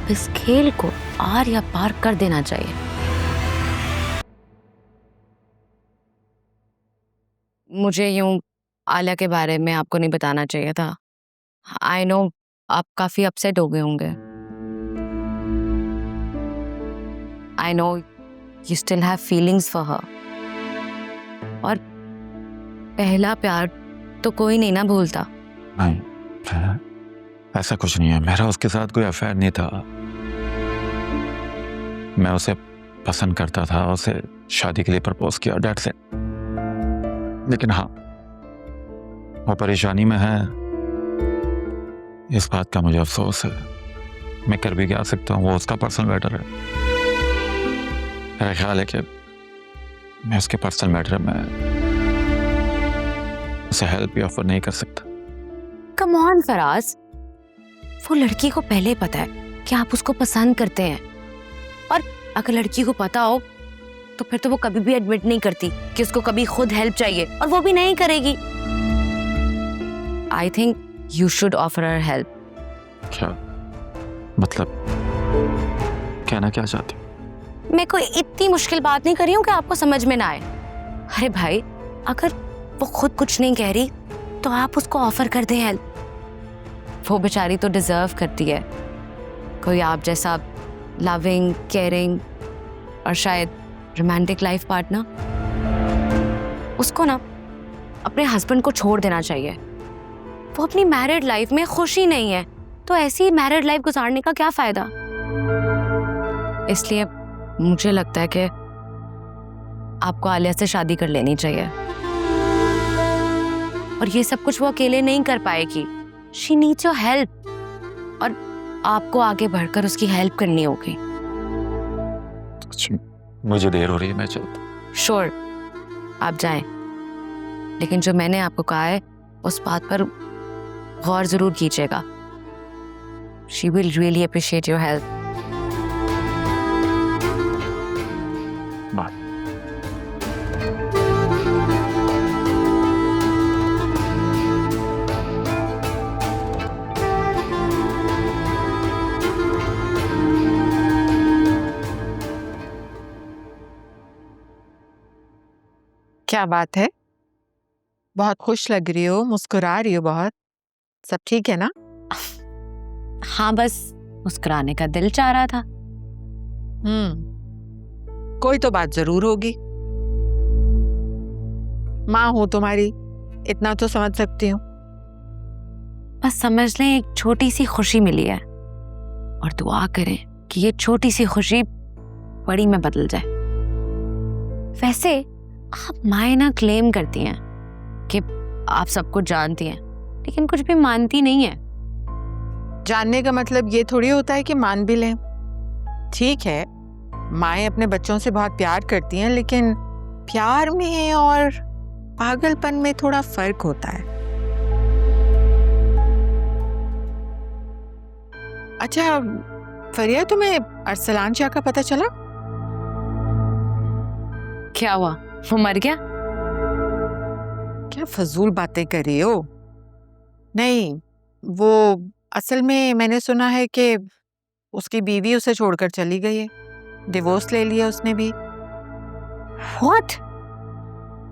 अब इस खेल को आर या पार कर देना चाहिए। मुझे यूं आलिया के बारे में आपको नहीं बताना चाहिए था। आई नो आप काफी अपसेट हो गए होंगे। I know you still have feelings for her. और पहला प्यार तो कोई नहीं ना भूलता। नहीं, ऐसा कुछ नहीं है। मेरा उसके साथ कोई अफेयर नहीं था। मैं उसे पसंद करता था, उसे शादी के लिए प्रपोज किया, डेट्स इट। लेकिन हाँ, वो परेशानी में है, इस बात का मुझे अफसोस है। मैं कर भी क्या सकता हूँ, वो उसका पर्सनल मैटर है। मेरा ख्याल है कि मैं उसके पर्सनल मैटर में उसे हेल्प भी ऑफर नहीं कर सकता। कम ऑन फराज, वो लड़की को पहले ही पता है कि आप उसको पसंद करते हैं, और अगर लड़की को पता हो तो फिर तो वो कभी भी एडमिट नहीं करती कि उसको कभी खुद हेल्प चाहिए, और वो भी नहीं करेगी। I think you should offer her help. क्या मतलब, कहना क्या चाहती? मैं कोई इतनी मुश्किल बात नहीं कर रही हूँ कि आपको समझ में ना आए। अरे भाई, अगर वो खुद कुछ नहीं कह रही तो आप उसको ऑफर कर दें हेल्प। वो बेचारी तो डिजर्व करती है कोई आप जैसा लविंग, केयरिंग और शायद रोमांटिक लाइफ पार्टनर। उसको ना अपने हस्बैंड को छोड़ देना चाहिए। वो अपनी मैरिड लाइफ में खुशी नहीं है, तो ऐसी मैरिड लाइफ गुजारने का क्या फायदा। इसलिए मुझे लगता है कि आपको आलिया से शादी कर लेनी चाहिए। और ये सब कुछ वो अकेले नहीं कर पाएगी। शी नीड्स योर हेल्प, और आपको आगे बढ़कर उसकी हेल्प करनी होगी। मुझे देर हो रही है, मैं चलता हूं। श्योर, आप जाएं, लेकिन जो मैंने आपको कहा है उस बात पर गौर जरूर कीजिएगा। She will really appreciate your help. Bye. क्या बात है, बहुत खुश लग रही हो, मुस्कुरा रही हो बहुत। सब ठीक है ना? हाँ, बस मुस्कुराने का दिल चाह रहा था। कोई तो बात जरूर होगी। माँ हूं तुम्हारी, इतना तो समझ सकती हूँ। बस समझ लें, एक छोटी सी खुशी मिली है, और दुआ करें कि ये छोटी सी खुशी बड़ी में बदल जाए। वैसे आप माए ना क्लेम करती हैं कि आप सब कुछ जानती हैं, लेकिन कुछ भी मानती नहीं है। जानने का मतलब ये थोड़ी होता है कि मान भी लें। ठीक है, माएँ अपने बच्चों से बहुत प्यार करती हैं, लेकिन प्यार में और पागलपन में थोड़ा फर्क होता है। अच्छा फरिया, तुम्हें अरसलान शाह का पता चला? क्या हुआ, वो मर गया? क्या फजूल बातें कर रही हो? नहीं, वो असल में मैंने सुना है कि उसकी बीवी उसे छोड़कर चली गई है। डिवोर्स ले लिया उसने भी। What?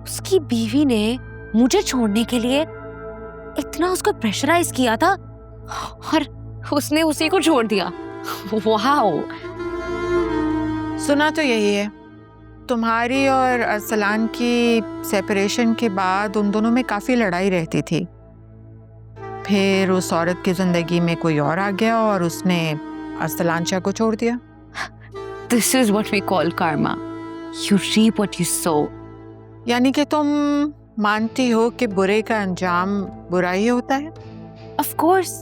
उसकी बीवी ने मुझे छोड़ने के लिए इतना उसको प्रेशराइज किया था, और उसने उसी को छोड़ दिया। वाओ। सुना तो यही है। तुम्हारी और अरसलान की सेपरेशन के बाद उन दोनों में काफी लड़ाई रहती थी। फिर उस औरत की जिंदगी में कोई और आ गया और उसने अरसलान शाह को छोड़ दिया। This is what we call karma. You reap what you sow. यानी कि तुम मानती हो कि बुरे का अंजाम बुरा ही होता है? Of course.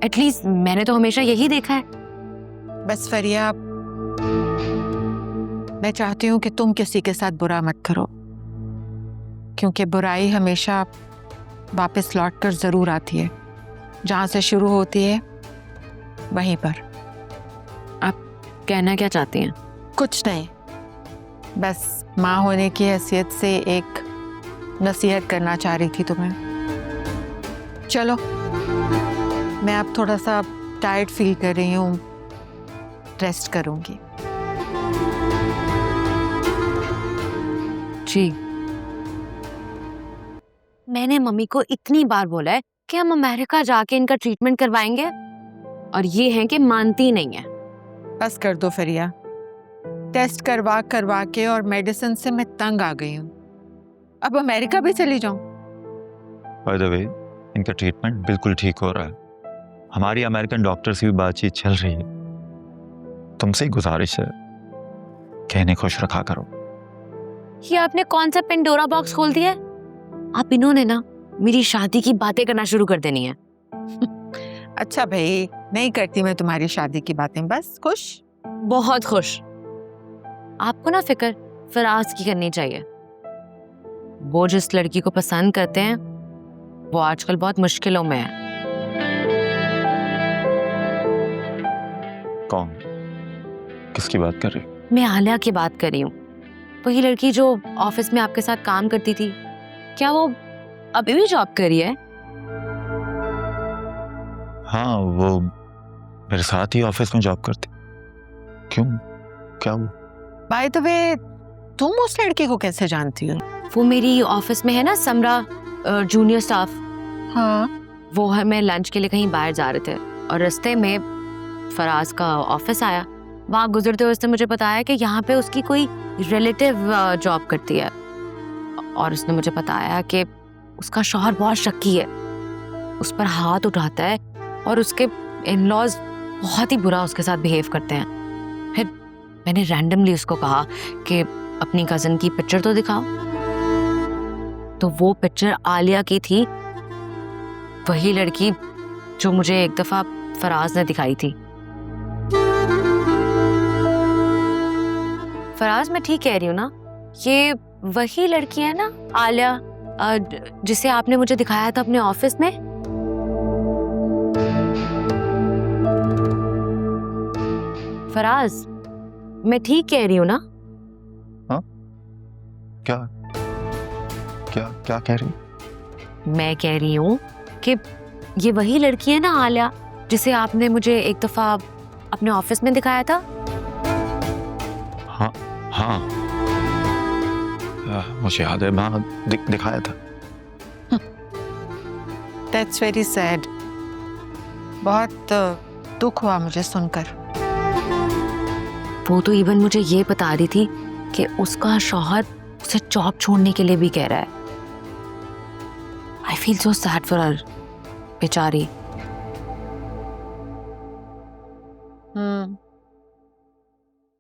At least मैंने तो हमेशा यही देखा है। बस फरिया, मैं चाहती हूँ कि तुम किसी के साथ बुरा मत करो, क्योंकि बुराई हमेशा वापस लौट कर जरूर आती है। जहाँ से शुरू होती है वहीं पर। आप कहना क्या चाहती हैं? कुछ नहीं, बस माँ होने की हैसियत से एक नसीहत करना चाह रही थी तुम्हें। चलो, मैं अब थोड़ा सा टायर्ड फील कर रही हूँ, रेस्ट करूंगी। जी, मैंने मम्मी को इतनी बार बोला है कि हम अमेरिका जाके इनका ट्रीटमेंट करवाएंगे, और ये है कि मानती नहीं है। बस कर दो फरिया, टेस्ट करवा करवा के और मेडिसिन से मैं तंग आ गई हूँ। अब अमेरिका भी चली जाऊं? बाय द वे, इनका ट्रीटमेंट बिल्कुल ठीक हो रहा है। हमारी अमेरिकन डॉक्टर से भी बातचीत चल रही है। तुमसे ही गुजारिश है कि इन्हें खुश रखा करो। ये आपने कौन सा पेंडोरा बॉक्स खोल दिया है? आप इन्होंने ना मेरी शादी की बातें करना शुरू कर देनी है। अच्छा भाई, नहीं करती मैं तुम्हारी शादी की बातें, बस खुश। बहुत खुश। आपको ना फिक्र फराज की करनी चाहिए। वो जिस लड़की को पसंद करते हैं वो आजकल बहुत मुश्किलों में है। कौन? किसकी बात कर रही? मैं आलिया की बात कर रही हूँ। वही लड़की जो ऑफिस में आपके साथ काम करती थी, क्या वो अभी भी जॉब कर रही है? हाँ, वो मेरे साथ ही ऑफिस में जॉब करती। क्यों, क्या हुआ? बाय द वे, तुम उस लड़की को कैसे जानती हो? वो मेरी ऑफिस में है ना, समरा, जूनियर स्टाफ। हाँ, वो है, मैं लंच के लिए कहीं बाहर जा रहे थे और रास्ते में फराज का ऑफिस आया। वहाँ गुजरते हुए उसने मुझे बताया कि यहाँ पे उसकी कोई रिलेटिव जॉब करती है, और उसने मुझे बताया कि उसका शौहर बहुत शक्की है, उस पर हाथ उठाता है और उसके इन-लॉज बहुत ही बुरा उसके साथ बिहेव करते हैं। फिर मैंने रैंडमली उसको कहा कि अपनी कज़न की पिक्चर तो दिखाओ। तो वो पिक्चर आलिया की थी, वही लड़की जो मुझे एक दफ़ा फराज ने दिखाई थी। फराज, मैं ठीक कह रही हूँ ना? ये वही लड़की है ना, आलिया, जिसे आपने मुझे दिखाया था अपने ऑफिस में? फराज, मैं ठीक कह रही हूँ ना? हाँ? क्या क्या क्या कह रही? मैं कह रही हूँ कि ये वही लड़की है ना, आलिया, जिसे आपने मुझे एक दफा अपने ऑफिस में दिखाया था? हाँ हाँ, मुझे याद है, वहाँ दिखाया था। That's very sad. बहुत दुख हुआ मुझे सुनकर। वो तो इवन मुझे ये बता रही थी कि उसका शौहर उसे जॉब छोड़ने के लिए भी कह रहा है। I feel so sad for her, बेचारी।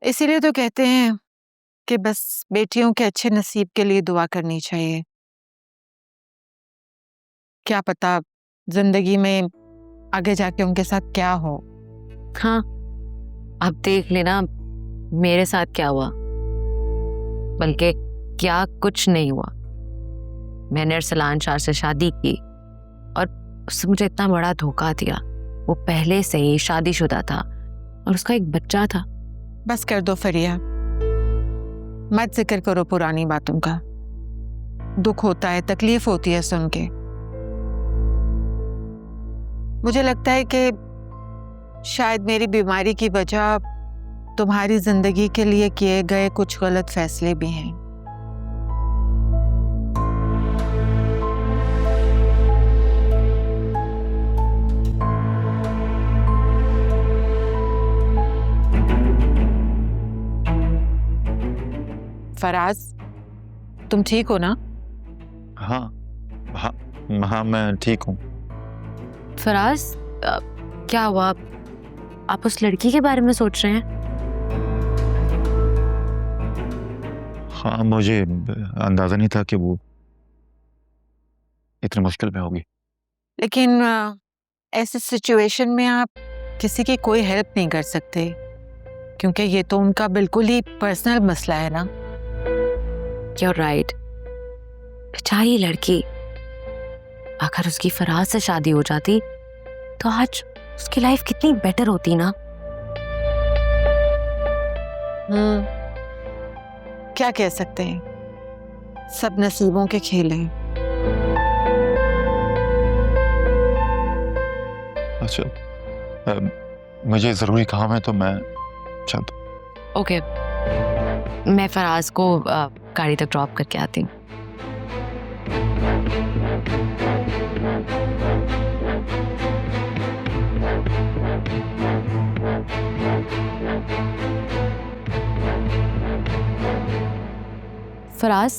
इसीलिए तो कहते हैं कि बस बेटियों के अच्छे नसीब के लिए दुआ करनी चाहिए। क्या पता जिंदगी में आगे जाके उनके साथ क्या हो। हाँ, अब देख लेना मेरे साथ क्या हुआ, बल्कि क्या कुछ नहीं हुआ। मैंने अरसलान शाह से शादी की और उसने मुझे इतना बड़ा धोखा दिया। वो पहले से ही शादीशुदा था और उसका एक बच्चा था। बस कर दो फरिया, मत जिक्र करो पुरानी बातों का। दुख होता है, तकलीफ होती है सुन के। मुझे लगता है कि शायद मेरी बीमारी की वजह तुम्हारी जिंदगी के लिए किए गए कुछ गलत फैसले भी हैं। फराज, तुम ठीक हो ना? हाँ हाँ हाँ, मैं ठीक हूँ। फराज, क्या हुआ? आप उस लड़की के बारे में सोच रहे हैं? हाँ, मुझे अंदाजा नहीं था कि वो इतनी मुश्किल में होगी। लेकिन ऐसे सिचुएशन में आप किसी की कोई हेल्प नहीं कर सकते, क्योंकि ये तो उनका बिल्कुल ही पर्सनल मसला है ना। You're right। बेचारी लड़की, अगर उसकी फराज से शादी हो जाती तो आज उसकी लाइफ कितनी बेटर होती ना। क्या कह सकते हैं, सब नसीबों के खेल हैं। अच्छा, मुझे ज़रूरी काम है तो मैं चल ओके, मैं फराज को गाड़ी तक ड्रॉप करके आती हूँ। फराज,